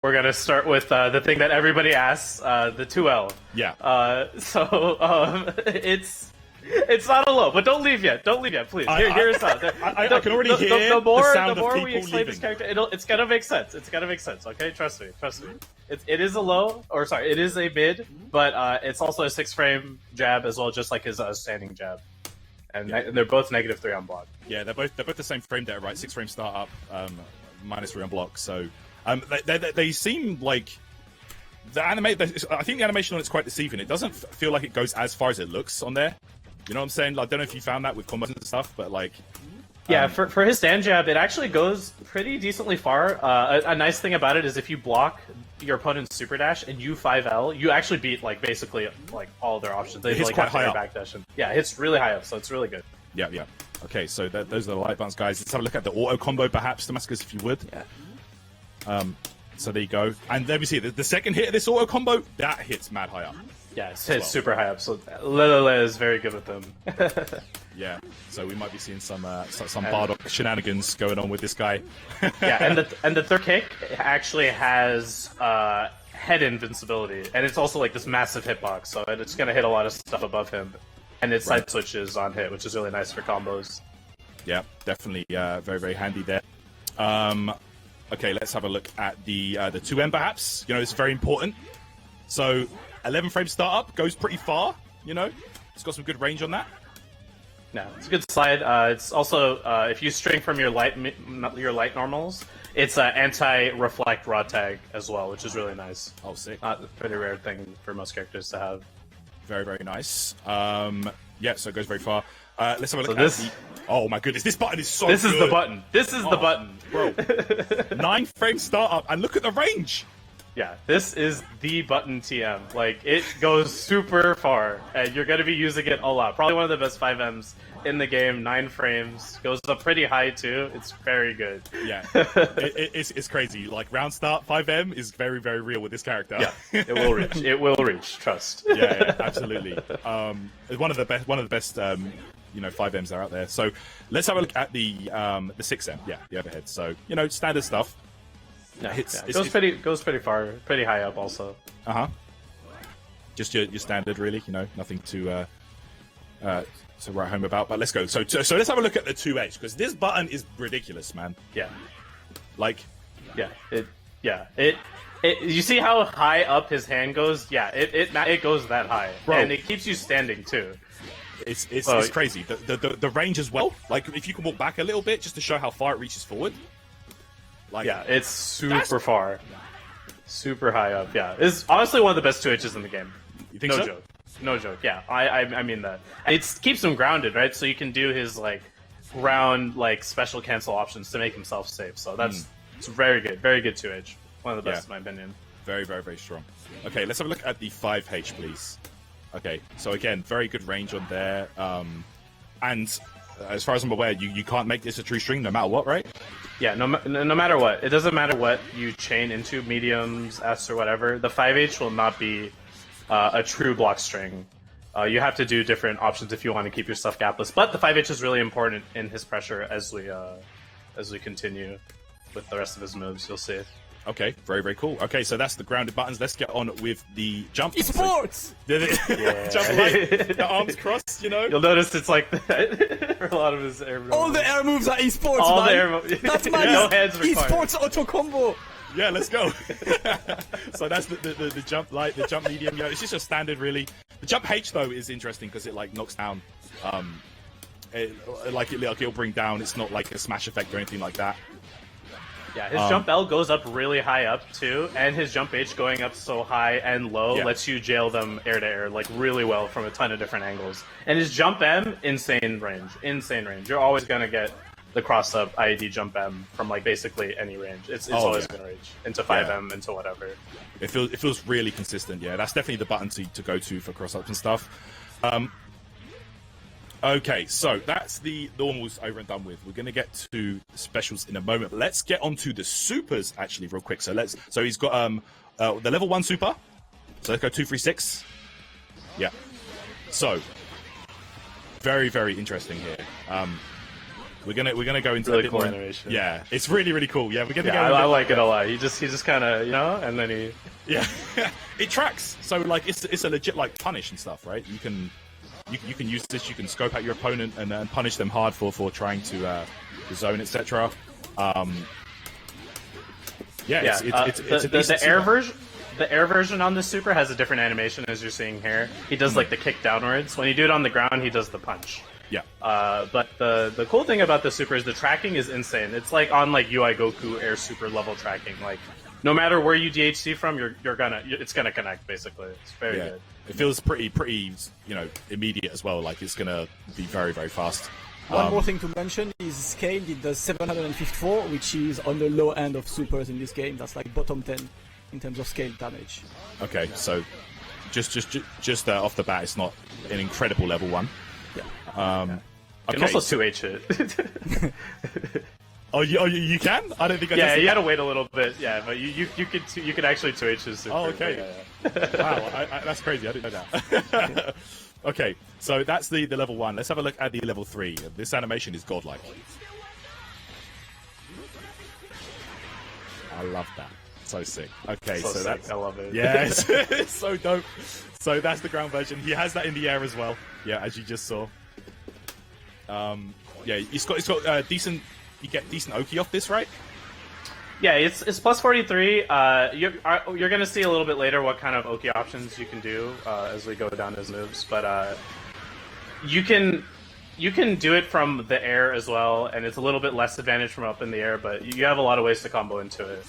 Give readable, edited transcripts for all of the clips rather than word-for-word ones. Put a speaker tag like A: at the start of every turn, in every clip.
A: We're gonna start with the thing that everybody asks, the 2L.
B: Yeah.
A: It's not a low, but don't leave yet. Don't leave yet, please. Hear us out.
B: I can already hear
A: the more,
B: the sound
A: the more
B: of
A: we
B: people
A: explain
B: leaving.
A: this character, it's gonna make sense. It's gonna make sense. Okay, trust me. It is a low, or sorry, it is a mid, but it's also a 6-frame jab as well, just like his standing jab. And they're both -3 on block.
B: Yeah, they're both the same frame data, right? 6-frame startup, -3 on block. So they seem like I think the animation on it's quite deceiving. It doesn't feel like it goes as far as it looks on there. You know what I'm saying? Like, I don't know if you found that with combos and stuff, but like.
A: Yeah, for his stand jab, it actually goes pretty decently far. A nice thing about it is if you block your opponent's super dash and you 5L, you actually beat like basically like all their options. They like
B: quite
A: have
B: high
A: their
B: up.
A: back dash. Yeah, it's really high up, so it's really good.
B: Yeah. Okay, so those are the light bounce guys. Let's have a look at the auto combo, perhaps, Damascus, if you would.
A: Yeah.
B: So there you go. And there we see the second hit of this auto combo, that hits mad high up.
A: Yeah, it's super high up, so Lilele is very good with them.
B: Yeah, so we might be seeing some Bardock shenanigans going on with this guy.
A: Yeah, and the third kick actually has head invincibility, and it's also like this massive hitbox, so it's gonna hit a lot of stuff above him, and it side switches on hit, which is really nice for combos.
B: Yeah, definitely very, very handy there. Okay, let's have a look at the 2M perhaps. You know, it's very important. So 11-frame startup goes pretty far. You know, it's got some good range on that.
A: No, it's a good slide. It's also if you string from your light normals, it's an anti-reflect raw tag as well, which is really nice.
B: Oh, sick!
A: Not a pretty rare thing for most characters to have.
B: Very, very nice. Yeah, so it goes very far. Let's have a look at the... Oh my goodness, this button is so good.
A: This is the button. This is the button.
B: Bro. 9-frame startup, and look at the range.
A: Yeah, this is the button TM. Like, it goes super far, and you're going to be using it a lot. Probably one of the best 5Ms in the game, 9 frames. Goes up pretty high, too. It's very good.
B: Yeah, it's crazy. Like, round start, 5M is very, very real with this character.
A: Yeah, it will reach. It will reach, trust.
B: Yeah, absolutely. It's one of the best, 5Ms that are out there. So, let's have a look at the 6M. Yeah, the overhead. So, standard stuff.
A: Yeah, it goes pretty far, pretty high up also.
B: Just your standard, really. Nothing to write home about. But let's go. So let's have a look at the 2H, because this button is ridiculous, man.
A: Yeah.
B: Like.
A: Yeah. You see how high up his hand goes? Yeah. It goes that high,
B: bro.
A: And it keeps you standing too.
B: It's crazy. The range as well. Like, if you can walk back a little bit just to show how far it reaches forward. Like,
A: yeah, it's super far. Super high up, yeah. It's honestly one of the best 2Hs in the game.
B: You think so?
A: Joke. No joke, yeah. I mean that. It keeps him grounded, right? So you can do his, like, ground, like, special cancel options to make himself safe. So it's very good 2H. One of the best, in my opinion.
B: Very, very, very strong. Okay, let's have a look at the 5H, please. Okay, so again, very good range on there. And as far as I'm aware, you can't make this a true string no matter what, right?
A: Yeah, no matter what. It doesn't matter what you chain into, mediums, S, or whatever. The 5H will not be a true block string. You have to do different options if you want to keep your stuff gapless. But the 5H is really important in his pressure as we continue with the rest of his moves. You'll see.
B: Okay, very, very cool. Okay, so that's the grounded buttons. Let's get on with the jump.
C: Esports!
B: Jump light, the arms crossed,
A: You'll notice it's like that for a lot of his air moves.
C: All the air moves are esports,
A: All
C: man.
A: the air moves.
C: That's my
A: no hands required.
C: Esports auto combo.
B: Yeah, let's go. So that's the jump light, the jump medium. It's just a standard, really. The jump H, though, is interesting because it, like, knocks down. It'll bring down. It's not like a smash effect or anything like that.
A: Yeah, his jump L goes up really high up too, and his jump H going up so high and low lets you jail them air to air like really well from a ton of different angles. And his jump M, insane range. You're always gonna get the cross up IED jump M from like basically any range. It's always gonna reach into 5M into whatever.
B: It feels really consistent. Yeah, that's definitely the button to go to for cross ups and stuff. Okay, so that's the normals over and done with. We're going to get to specials in a moment. Let's get on to the supers, actually, real quick. So he's got the level 1 super. So let's go 2, 3, 6. Yeah. So, very, very interesting here. We're gonna go into
A: Really
B: a bit
A: cool
B: more
A: animation.
B: Yeah, it's really really cool. Yeah, we're gonna
A: Yeah,
B: go.
A: I like it a lot. He just kind of, you know, and then he.
B: Yeah, it tracks. So like it's a legit like punish and stuff, right? You can use this. You can scope out your opponent and punish them hard for trying to zone, etc. It's a
A: the
B: decent
A: air
B: super.
A: version. The air version on the super has a different animation, as you're seeing here. He does like the kick downwards. When you do it on the ground, he does the punch.
B: Yeah.
A: But the cool thing about the super is the tracking is insane. It's like on like UI Goku air super level tracking. Like no matter where you DHC from, it's gonna connect basically. It's very good.
B: It feels pretty immediate as well. Like it's gonna be very very fast.
C: One more thing to mention is scaled. It does 754, which is on the low end of supers in this game. That's like bottom 10 in terms of scale damage.
B: Okay, so just off the bat, it's not an incredible level 1.
C: Yeah.
A: And also 2H it.
B: Oh, you can? I don't think I
A: Yeah, you gotta wait a little bit. Yeah, but you could actually 2H his super.
B: Oh, okay.
A: Yeah.
B: Wow, that's crazy. I didn't know that. Okay, so that's the level 1. Let's have a look at the level 3. This animation is godlike. I love that. So sick. Okay, so
A: sick.
B: that's...
A: I love it.
B: Yeah, it's so dope. So that's the ground version. He has that in the air as well. Yeah, as you just saw. Yeah, it's got decent... You get decent Oki off this, right?
A: Yeah, it's plus 43. You're gonna see a little bit later what kind of Oki options you can do as we go down his moves, but you can do it from the air as well, and it's a little bit less advantage from up in the air, but you have a lot of ways to combo into it.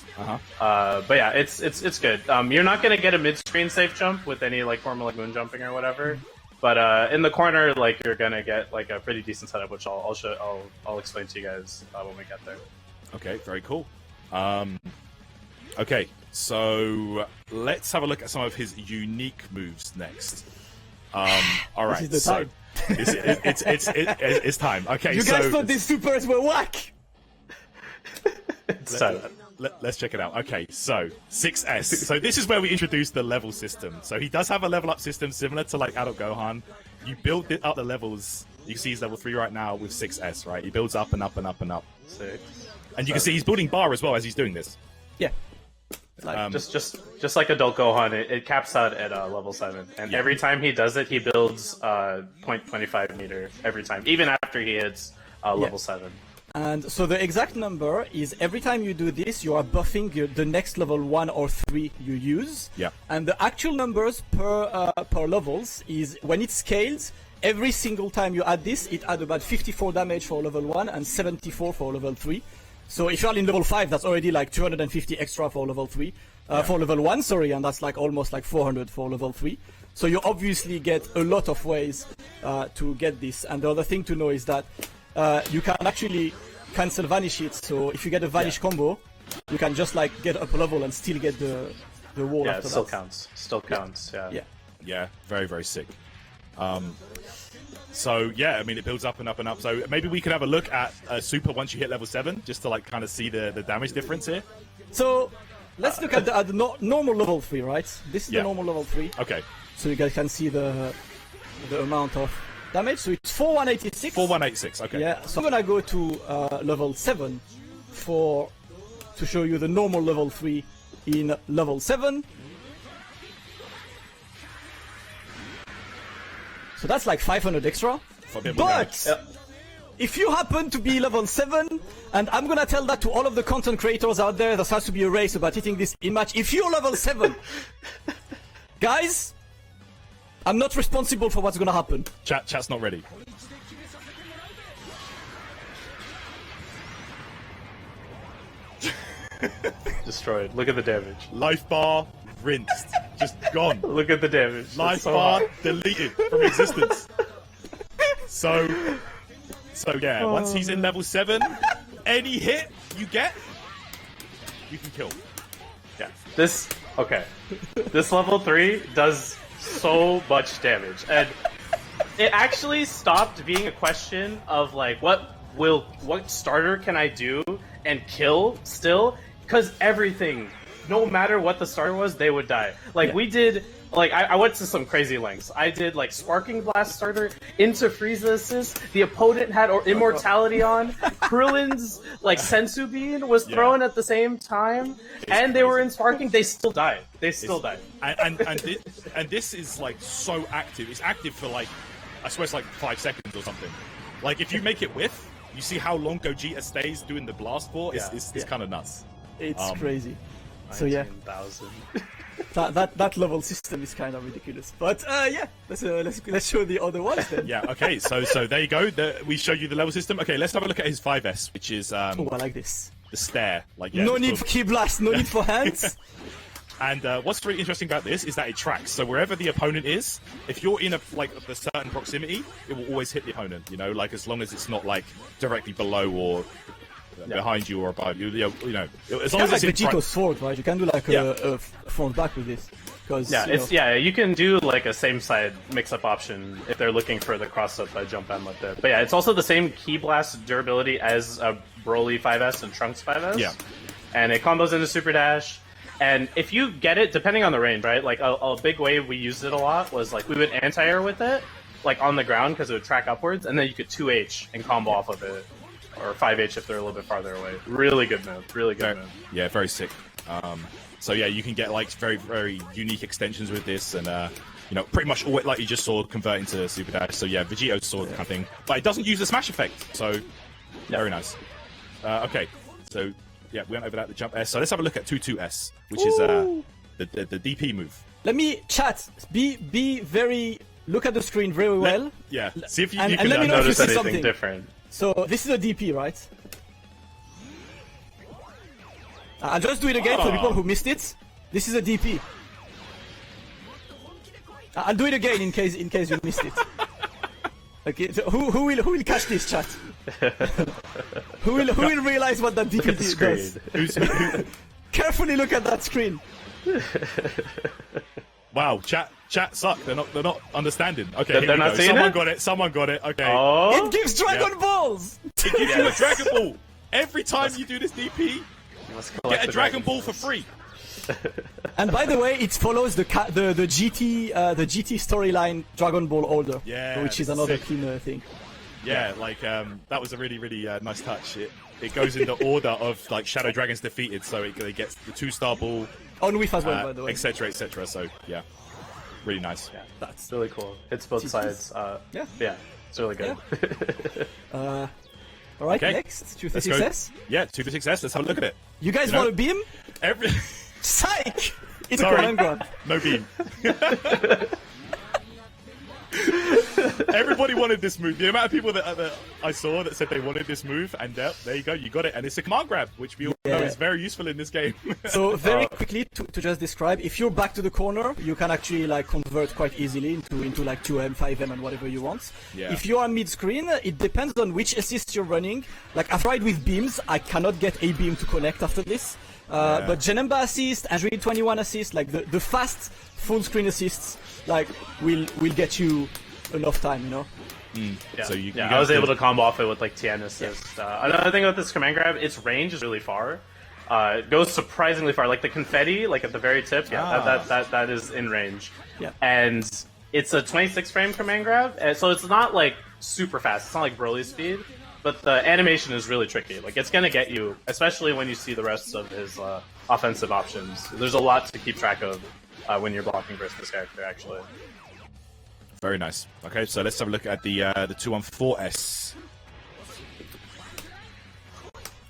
A: But yeah, it's good. You're not gonna get a mid-screen safe jump with any like form of like moon jumping or whatever, but in the corner, like you're gonna get like a pretty decent setup, which I'll explain to you guys when we get there.
B: Okay, very cool. Okay, so let's have a look at some of his unique moves next. All right,
C: This is the time.
B: It's time. Okay,
C: You guys thought these supers were whack!
B: Let's check it out. Okay, so 6S. So this is where we introduce the level system. So he does have a level up system similar to like Adult Gohan. You build up the levels. You see he's level 3 right now with 6S, right? He builds up and up and up and up.
A: 6.
B: And you can see he's building bar as well as he's doing this.
C: Yeah.
A: Like, just like Adult Gohan, it caps out at level 7, and every time he does it, he builds 0.25 meter every time, even after he hits level 7.
C: And so the exact number is every time you do this, you are buffing the next level 1 or 3 you use.
B: Yeah.
C: And the actual numbers per levels is when it scales. Every single time you add this, it adds about 54 damage for level 1 and 74 for level 3. So if you're in level 5, that's already like 250 extra for level 3. For level 1, sorry, and that's like almost like 400 for level 3. So you obviously get a lot of ways to get this. And the other thing to know is that you can actually cancel vanish it. So if you get a vanish combo, you can just like get up a level and still get the wall after
A: it still
C: that.
A: counts. Still counts, yeah.
B: Yeah, very, very sick. So yeah, I mean it builds up and up and up. So maybe we could have a look at super once you hit level 7, just to like kind of see the damage difference here.
C: So let's look at the normal level 3, right? This is the normal level 3.
B: Okay.
C: So you guys can see the amount of damage. So it's 4186.
B: 4186. Okay.
C: Yeah. So I'm gonna go to level 7 to show you the normal level 3 in level 7. So that's like 500 extra. But if you happen to be level 7, and I'm gonna tell that to all of the content creators out there, there has to be a race about hitting this in match. If you're level 7, guys, I'm not responsible for what's gonna happen.
B: Chat's not ready.
A: Destroyed. Look at the damage.
B: Life bar rinsed, just gone.
A: Look at the damage.
B: Life bar deleted from existence. So yeah, once he's in level 7, any hit you get, you can kill.
A: Yeah. This level 3 does so much damage, and it actually stopped being a question of like what starter can I do and kill still, because everything, no matter what the starter was, they would die. Like we did Like, I went to some crazy lengths. I did, like, Sparking Blast starter into Frieza assist. The opponent had Immortality on. Krillin's, like, Sensu Bean was thrown at the same time. And they were in Sparking. They still died. They still died.
B: And this is, like, so active. It's active for, like, I swear it's like 5 seconds or something. Like, if you make it whiff, you see how long Gogeta stays doing the blast for? It's kind of nuts.
C: It's crazy. So, yeah.
A: 19,000.
C: that level system is kind of ridiculous, but yeah, let's show the other ones then.
B: Yeah, okay, so there you go. We showed you the level system. Okay, let's have a look at his 5S, which is
C: oh, I like this.
B: The stare. Like,
C: no need for key blast, no need for hands.
B: And what's really interesting about this is that it tracks. So wherever the opponent is, if you're in a certain proximity, it will always hit the opponent. You know, like as long as it's not like directly below or behind you or above you. You know, as long as it's
C: like Vegito's sword, right? You can do like a front back with this.
A: You can do like a same side mix up option if they're looking for the cross up by jump M like that. But yeah, it's also the same key blast durability as a Broly 5S and Trunks 5S.
B: Yeah,
A: and it combos into Super Dash. And if you get it, depending on the range, right? Like a big way we used it a lot was like we would anti-air with it, like on the ground because it would track upwards, and then you could 2H and combo off of it, or 5H if they're a little bit farther away. Really good move. Really good move.
B: Yeah, very sick. So yeah, you can get like very, very unique extensions with this, and you know, pretty much all like you just saw convert into Super Dash. So yeah, Vegito's sword kind of thing, but it doesn't use the smash effect. So very nice. Okay, so yeah, we went over that the jump S. So let's have a look at 2-2-S, which is the DP move.
C: Let me chat. Be very. Look at the screen very well.
B: See if you
C: and
B: can
C: let me know if you
A: notice
C: see
A: anything
C: something
A: different.
C: So this is a DP, right? I'll just do it again for people who missed it. This is a DP. I'll do it again in case you missed it. Okay, so who will catch this, chat? who will realize what that DP does? Carefully look at that screen.
B: Wow, chat suck. They're not understanding. Okay,
A: they're not seeing it?
B: Someone got it. Okay.
A: Oh,
C: it gives Dragon Balls.
B: It gives you a Dragon Ball every time you do this DP. Get a Dragon Ball for free.
C: And by the way, it follows the GT storyline Dragon Ball order, which is another keen thing.
B: Yeah, like that was a really nice touch. It goes in the order of like Shadow Dragons defeated, so it gets the 2-star ball
C: on whiff as well, by the way,
B: etc. So yeah, really nice.
A: Yeah, that's really cool. Hits both sides. Yeah, it's really good.
C: Yeah. All right, next 2-6-S.
B: Yeah, 2-6-S. Let's have a look at it.
C: You guys want a beam? Psych! It's a command grab.
B: No beam. Everybody wanted this move. The amount of people that I saw that said they wanted this move, and there you go, you got it. And it's a command grab, which we all know is very useful in this game.
C: So very quickly to just describe, if you're back to the corner, you can actually like convert quite easily into like 2M, 5M, and whatever you want. Yeah. If you are mid-screen, it depends on which assist you're running. Like I've tried with beams, I cannot get a beam to connect after this. But Janemba assist, Android 21 assist, like the fast full screen assists, like will get you enough time, you know.
A: Yeah. So I was able to combo off it with like Tien assist. Another thing about this command grab, its range is really far. It goes surprisingly far. Like the confetti, like at the very tip, that is in range.
C: Yeah.
A: And it's a 26 frame command grab, and so it's not like super fast. It's not like Broly speed. But the animation is really tricky. Like, it's going to get you, especially when you see the rest of his offensive options. There's a lot to keep track of when you're blocking versus this character, actually.
B: Very nice. Okay, so let's have a look at the 2-1-4-S.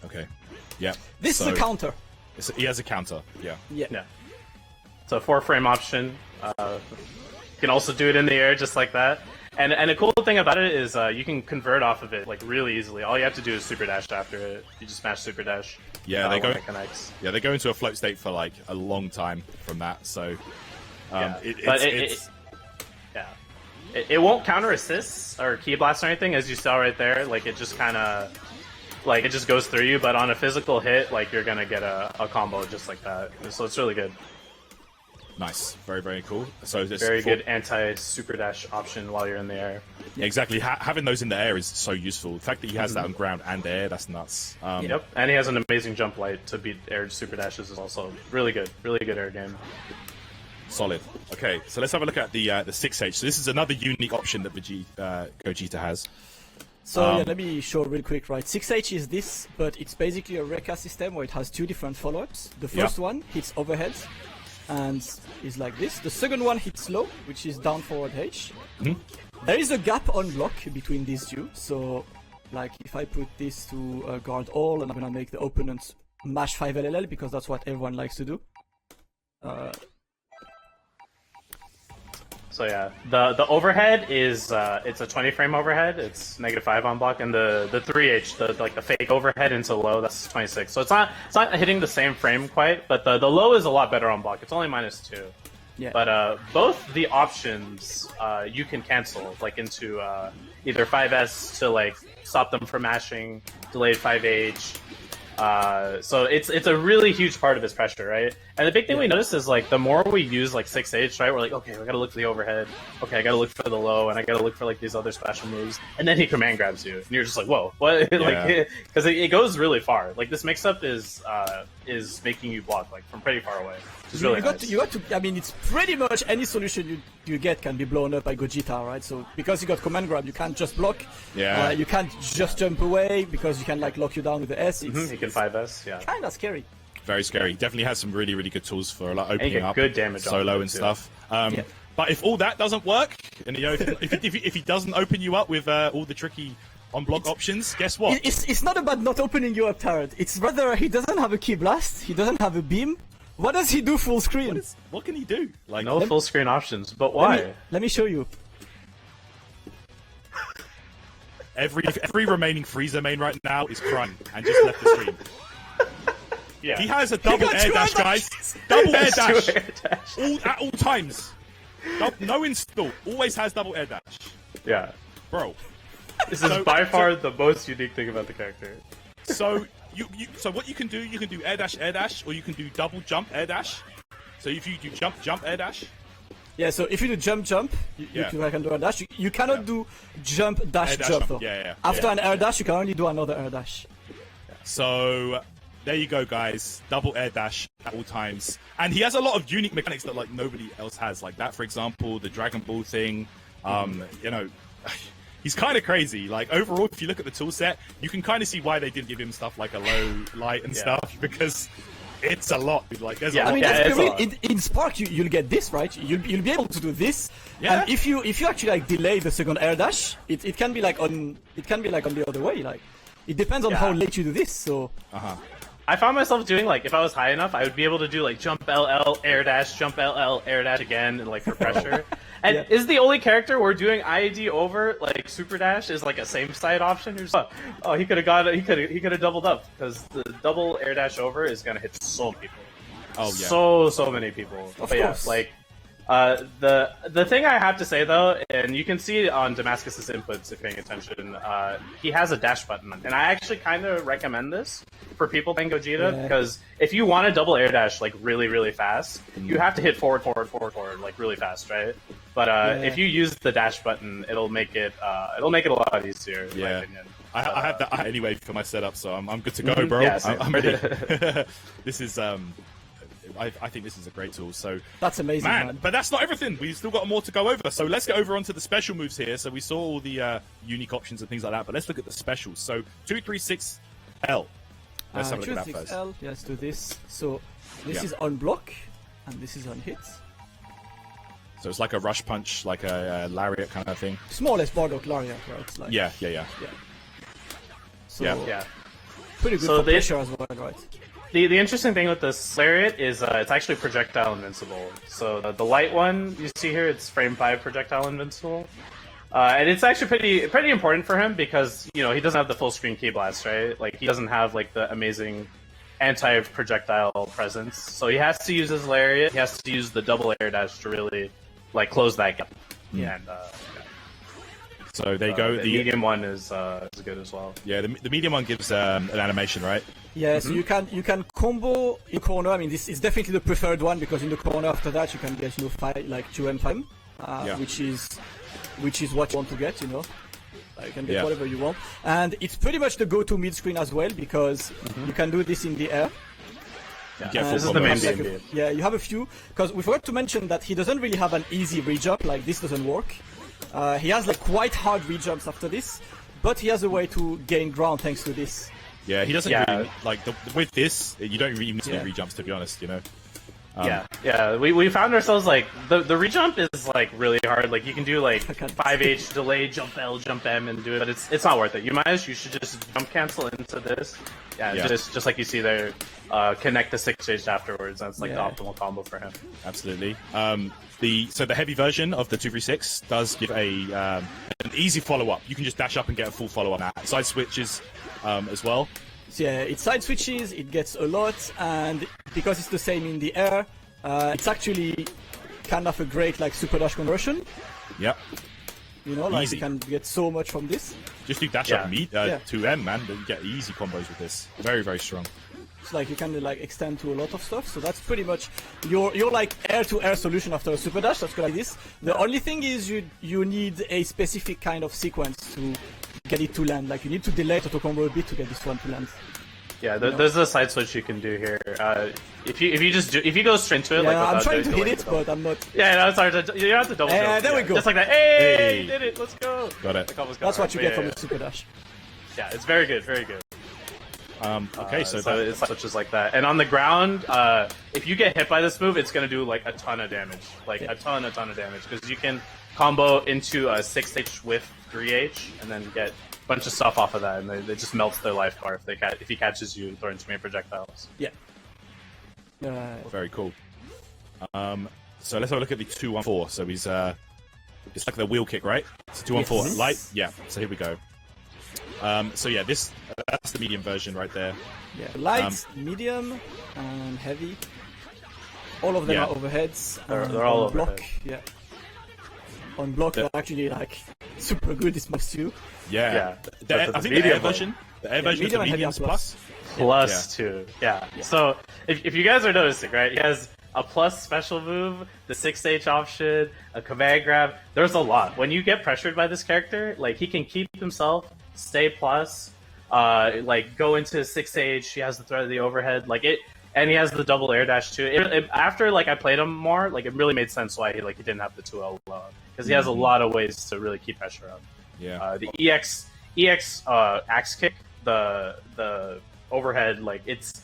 B: Okay, yeah.
C: This is a counter.
B: He has a counter, yeah.
A: It's a 4-frame option. You can also do it in the air just like that. And a cool thing about it is you can convert off of it like really easily. All you have to do is Super Dash after it. You just smash Super Dash.
B: Yeah, they go into a float state for like a long time from that. So it won't counter assists or key blast or anything, as you saw right there. Like it just kind of like it just goes through you. But on a physical hit, like you're gonna get a combo just like that. So it's really good. Nice, very cool. So this
A: very good anti-super dash option while you're in the air.
B: Yeah, exactly. Having those in the air is so useful. The fact that he has that on ground and air, that's nuts.
A: Yep, and he has an amazing jump light to beat air super dashes is also really good air game.
B: Solid. Okay, so let's have a look at the 6H. So this is another unique option that Gogeta has.
C: So yeah, let me show real quick, right? 6H is this, but it's basically a Rekka system where it has two different follow-ups. The first one hits overhead and is like this. The second one hits low, which is down forward H. There is a gap on block between these two, so like if I put this to guard all, and I'm gonna make the opponent mash 5 LLL because that's what everyone likes to do.
A: So yeah, the overhead is it's a 20 frame overhead. It's -5 on block, and the 3H, the fake overhead into low, that's 26. So it's not hitting the same frame quite, but the low is a lot better on block. It's only -2.
C: Yeah.
A: But both the options you can cancel like into either 5S to like stop them from mashing, delayed 5H. So it's a really huge part of his pressure, right? And the big thing we notice is like the more we use like 6H, right? We're like, okay, we gotta look for the overhead. Okay, I gotta look for the low, and I gotta look for like these other special moves. And then he command grabs you, and you're just like, whoa, what? Like, because it goes really far. Like this mix-up is making you block like from pretty far away. Really
C: you got to. I mean, it's pretty much any solution you get can be blown up by Gogeta, right? So because you got command grab, you can't just block.
B: Yeah.
C: You can't just jump away because you can like lock you down with the S.
A: You can 5S. Yeah.
C: Kind of scary.
B: Very scary. Definitely has some really good tools for like opening
A: get
B: up
A: good damage
B: solo and stuff. But if all that doesn't work, and you know, if he doesn't open you up with all the tricky on-block options, guess what?
C: It's not about not opening you up, Tarot. It's rather he doesn't have a key blast, he doesn't have a beam. What does he do full screen?
B: What can he do? Like
A: no full screen options, but why?
C: Let me show you.
B: Every remaining Freezer main right now is crying and just left the stream.
A: Yeah.
B: He has a double air dash, guys. Double air dash. At all times. No install. Always has double air dash.
A: Yeah.
B: Bro.
A: This is by far the most unique thing about the character.
B: So so what you can do air dash, or you can do double jump air dash. So if you do jump air dash.
C: Yeah, so if you do jump, you can do a dash. You cannot do jump dash jump though. After an air dash, you can only do another air dash.
B: So there you go, guys. Double air dash at all times, and he has a lot of unique mechanics that like nobody else has. Like that, for example, the Dragon Ball thing. You know. He's kind of crazy. Like overall, if you look at the tool set, you can kind of see why they didn't give him stuff like a low light and stuff, because it's a lot. Like there's a lot.
C: I mean, in Spark, you'll get this, right? You'll be able to do this.
B: Yeah.
C: And if you actually like delay the second air dash, it can be like on the other way. Like it depends on how late you do this. So.
A: I found myself doing like if I was high enough, I would be able to do like jump LL air dash, jump LL air dash again, and like for pressure. And is the only character we're doing IAD over like super dash is like a same side option? You're just, oh, he could have doubled up because the double air dash over is gonna hit so many people.
B: Oh yeah,
A: so many people.
C: Of course.
A: Like. The thing I have to say though, and you can see on Damascus's inputs if paying attention, he has a dash button, and I actually kind of recommend this for people playing Gogeta because if you want to double air dash like really fast, you have to hit forward like really fast, right? But if you use the dash button, it'll make it a lot easier. In my opinion.
B: I have that anyway for my setup, so I'm good to go, bro.
A: Yeah,
B: I'm ready. This is I think this is a great tool. So
C: that's amazing, man.
B: But that's not everything. We've still got more to go over. So let's get over onto the special moves here. So we saw all the unique options and things like that. But let's look at the specials. So 236L. Let's have a look at that first.
C: L. Let's do this. So this is on block, and this is on hit.
B: So it's like a rush punch, like a lariat kind of thing.
C: It's more or less Bardock lariat, right? It's like,
B: yeah.
C: So pretty good for pressure as well, right?
A: The interesting thing with this lariat is it's actually projectile invincible. So the light one you see here, it's frame 5 projectile invincible, and it's actually pretty important for him because he doesn't have the full screen key blast, right? Like he doesn't have like the amazing anti-projectile presence. So he has to use his lariat. He has to use the double air dash to really like close that gap. And
B: so there you go.
A: The medium one is good as well.
B: Yeah, the medium one gives an animation, right?
C: Yeah, so you can combo in corner. I mean, this is definitely the preferred one because in the corner after that you can get 5 like 2M5, which is what you want to get. You can get whatever you want, and it's pretty much the go-to mid screen as well because you can do this in the air.
B: Yeah,
A: this is the main BNB.
C: Yeah, you have a few, because we forgot to mention that he doesn't really have an easy rejump, like this doesn't work. He has like quite hard rejumps after this, but he has a way to gain ground thanks to this.
B: Yeah, he doesn't really, like, with this, you don't really need to do rejumps, to be honest, you know?
A: We found ourselves, like, the rejump is, like, really hard. Like, you can do, like, 5H, delay, jump L, jump M, and do it, but it's not worth it. You should just jump cancel into this. Just like you see there, connect the 6H afterwards. That's, like, the optimal combo for him.
B: Absolutely. So the heavy version of the 236 does give an easy follow-up. You can just dash up and get a full follow-up. Side switches as well.
C: So yeah, it side switches, it gets a lot, and because it's the same in the air, it's actually kind of a great like super dash conversion.
B: Yep.
C: You know, like
B: easy.
C: you can get so much from this.
B: Just do dash up to M, man. Then you get easy combos with this. Very, very strong.
C: It's like you can like extend to a lot of stuff. So that's pretty much your like air-to-air solution after a super dash. That's good like this. The only thing is you need a specific kind of sequence to get it to land. Like you need to delay auto combo a bit to get this one to land.
A: Yeah, there's a side switch you can do here. If you go straight to it, like
C: I'm trying to hit it, but I'm not.
A: Yeah, no, it's hard to. You have to double.
C: There we go.
A: Just like that. Hey, did it? Let's go.
B: Got it.
C: That's what you get from the super dash.
A: Yeah, it's very good, very good.
B: Okay, so
A: it's switches like that. And on the ground, if you get hit by this move, it's gonna do like a ton of damage, like a ton of damage, because you can combo into a 6H with 3H, and then get a bunch of stuff off of that, and they just melts their life bar if he catches you throwing too many projectiles.
C: Yeah.
B: Very cool. So let's have a look at the 214. So he's it's like the wheel kick, right? So 214 light. Yeah. So here we go. So yeah, that's the medium version right there.
C: Yeah, light, medium, and heavy. All of them are overheads.
A: They're all
C: on block.
A: overhead.
C: Yeah. On block, they're actually like super good. This must too.
B: Yeah. I think the air version of the medium's
A: plus 2. Yeah. So if you guys are noticing, right, he has a plus special move, the 6H option, a command grab. There's a lot. When you get pressured by this character, like he can keep himself, stay plus, like go into 6H. He has the threat of the overhead, like it, and he has the double air dash too. After like I played him more, like it really made sense why he didn't have the 2L low, because he has a lot of ways to really keep pressure up.
B: Yeah.
A: The EX axe kick, the overhead, like it's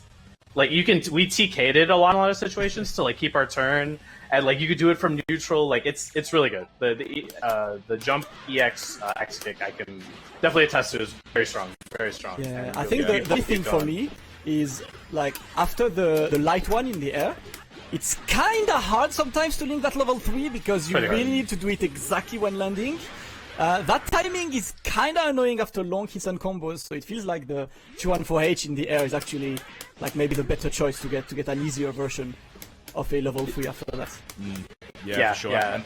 A: like we TK'd it in a lot of situations to like keep our turn, and like you could do it from neutral. Like it's really good. The jump EX axe kick I can definitely attest to is very strong, very strong.
C: Yeah, I think the big thing for me is like after the light one in the air, it's kind of hard sometimes to link that level 3 because you really need to do it exactly when landing. That timing is kind of annoying after long hits and combos, so it feels like the 214H in the air is actually like maybe the better choice to get an easier version of a level 3 after that.
B: Yeah, for sure.
A: Yeah.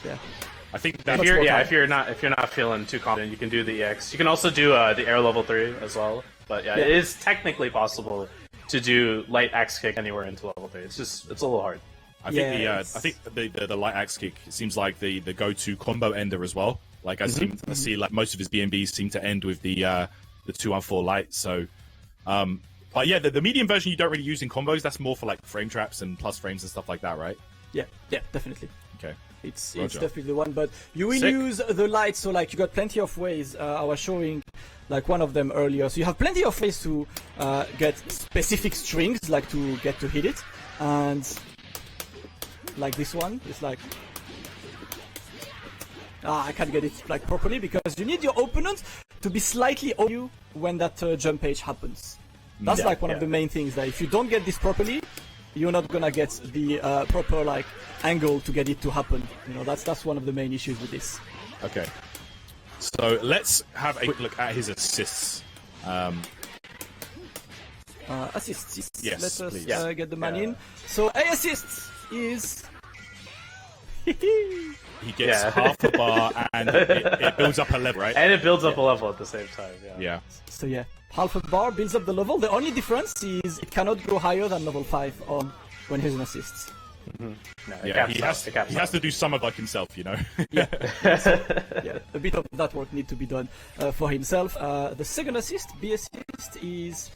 B: I think that
A: if you're not feeling too confident, you can do the EX. You can also do the air level 3 as well. But it is technically possible to do light axe kick anywhere into level 3. It's a little hard.
B: I think the light axe kick seems like the go-to combo ender as well. Like I see like most of his BNBs seem to end with the 214 light. So, but yeah, the medium version you don't really use in combos. That's more for like frame traps and plus frames and stuff like that, right?
C: Yeah, definitely.
B: Okay.
C: It's definitely the one, but you will use the light, so like you got plenty of ways. I was showing like one of them earlier, so you have plenty of ways to get specific strings, like to get to hit it, and like this one, it's like I can't get it like properly because you need your opponent to be slightly over you when that jump page happens. That's like one of the main things, that if you don't get this properly, you're not gonna get the proper like angle to get it to happen. You know, that's one of the main issues with this.
B: Okay. So let's have a quick look at his assists.
C: Assists.
B: Yes,
C: Let us
B: please.
C: get the man in. So A assists is
B: he gets half a bar and it builds up a level, right?
A: And it builds up a level at the same time.
B: Yeah.
C: So yeah, half a bar builds up the level. The only difference is it cannot go higher than level 5 on when he's an assist.
A: No,
B: he has to do some of like himself, you know.
C: Yeah, a bit of that work need to be done for himself. The second assist, B assist, is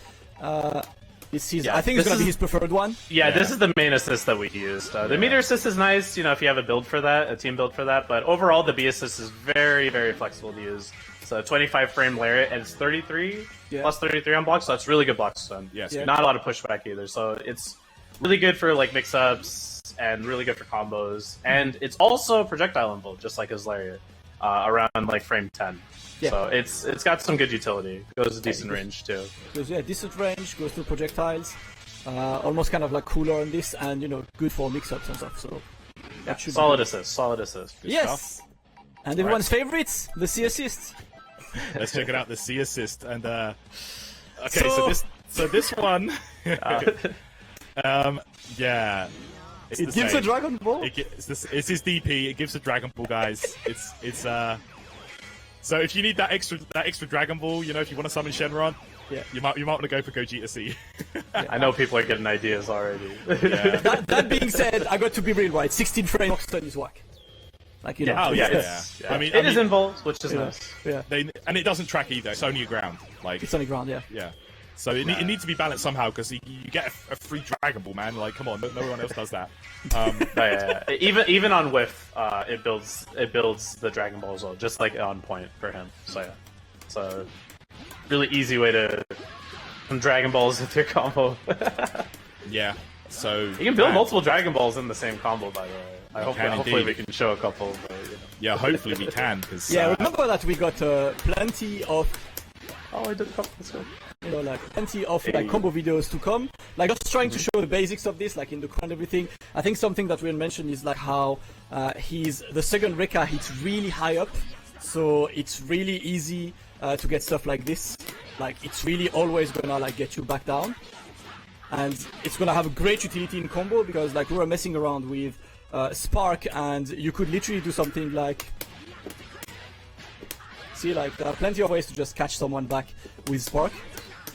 C: This is,
A: Yeah,
C: I think it's going to be his preferred one.
A: Yeah, this is the main assist that we used. The meter assist is nice, if you have a build for that, a team build for that, but overall the B assist is very, very flexible to use. So 25 frame lariat, and it's 33, plus 33 on block, so that's really good block stun. Not a lot of pushback either, so it's really good for like mix-ups, and really good for combos, and it's also projectile involved, just like his lariat, around like frame 10. So it's got some good utility. Goes a decent range too.
C: Goes decent range. Goes through projectiles. Almost kind of like cooler on this, and good for mix-ups and stuff. So that should
A: solid assist. Solid assist.
C: Good stuff. And everyone's favorites, the C assist.
B: Let's check it out. The C assist and okay. So this one. Yeah.
C: It gives a Dragon Ball.
B: It's his DP. It gives a Dragon Ball, guys. It's So if you need that extra Dragon Ball, if you want to summon Shenron, you might want to go for Gogeta C.
A: I know people are getting ideas already.
C: That being said, I got to be real, right? 16 frame Oxton is whack. Like
B: I mean,
A: it is involved, which is nice.
C: Yeah.
B: And it doesn't track either. It's only a ground.
C: It's only ground. Yeah.
B: Yeah. So it needs to be balanced somehow, because you get a free Dragon Ball, man. Like, come on, no one else does that.
A: Even on whiff, it builds the Dragon Ball as well, just like on point for him. So yeah, it's a really easy way to some Dragon Balls with your combo.
B: Yeah. So
A: you can build multiple Dragon Balls in the same combo, by the way. Hopefully we can show a couple. But,
B: Yeah, hopefully we can. Cause,
C: remember that we got plenty of.
A: Oh, I did a couple. Let's go.
C: Plenty of combo videos to come. Like just trying to show the basics of this, like in the core and everything. I think something that we'll mention is like how the second Rekka hits really high up, so it's really easy to get stuff like this. Like it's really always gonna get you back down, and it's gonna have a great utility in combo, because like we were messing around with Spark, and you could literally do something like. See, there are plenty of ways to just catch someone back with Spark.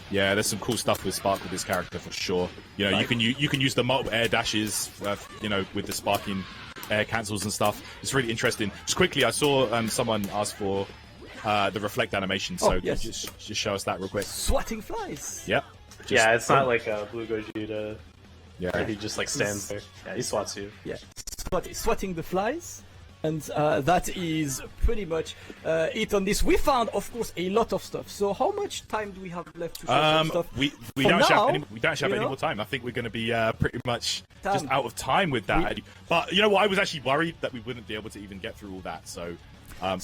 B: Yeah, there's some cool stuff with Spark with this character for sure. You can use the multiple air dashes, with the sparking air cancels and stuff. It's really interesting. Just quickly, I saw someone ask for the reflect animation, so just show us that real quick.
C: Swatting flies.
B: Yep.
A: It's not like a Blue Gogeta.
B: Yeah.
A: Where he just stands there. Yeah, he swats you.
C: Yeah, swatting the flies. And that is pretty much it on this. We found, of course, a lot of stuff. So how much time do we have left to show some stuff?
B: We don't have any more time. I think we're going to be pretty much just out of time with that. But you know what? I was actually worried that we wouldn't be able to even get through all that. So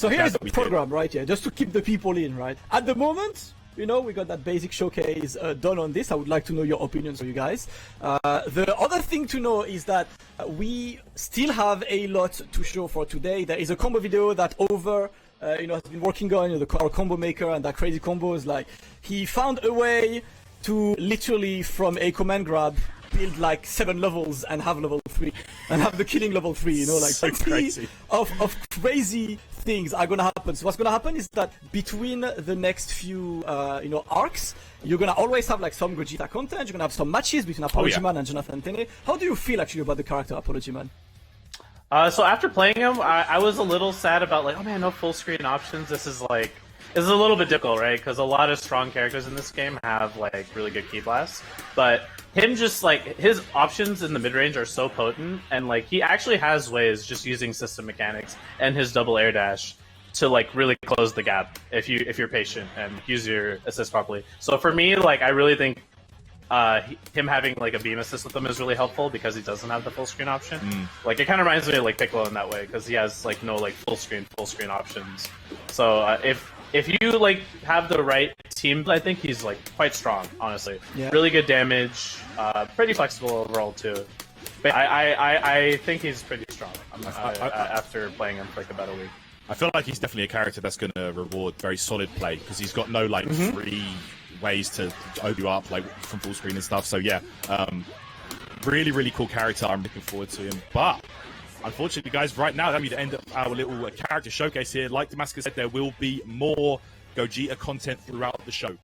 C: here's the program, right? Yeah, just to keep the people in, right? At the moment, we got that basic showcase done on this. I would like to know your opinions, you guys. The other thing to know is that we still have a lot to show for today. There is a combo video that Over, has been working on, our combo maker, and that crazy combos. Like, he found a way to literally, from a command grab, build 7 levels and have level 3 and have the killing level 3,
B: so crazy
C: of crazy things are gonna happen. So what's gonna happen is that between the next few arcs, you're gonna always have some Gogeta content. You're gonna have some matches between Apology Man and Jonathan Tene. How do you feel actually about the character Apology Man?
A: So after playing him, I was a little sad about oh man, no full screen options. This is a little bit difficult, right? Because a lot of strong characters in this game have really good key blasts, but him just his options in the mid range are so potent, and he actually has ways just using system mechanics and his double air dash to really close the gap if you're patient and use your assist properly. So for me, I really think him having a beam assist with him is really helpful, because he doesn't have the full screen option. It kind of reminds me of Piccolo in that way, because he has no full screen options. So if you have the right team, I think he's quite strong, honestly.
C: Yeah.
A: Really good damage, pretty flexible overall too. But I think he's pretty strong after playing him for about a week.
B: I feel like he's definitely a character that's going to reward very solid play, because he's got no free ways to open you up from full screen and stuff. So yeah, really, really cool character. I'm looking forward to him. But unfortunately, guys, right now, that'll be the end of our little character showcase here. Like Damascus said, there will be more Gogeta content throughout the show.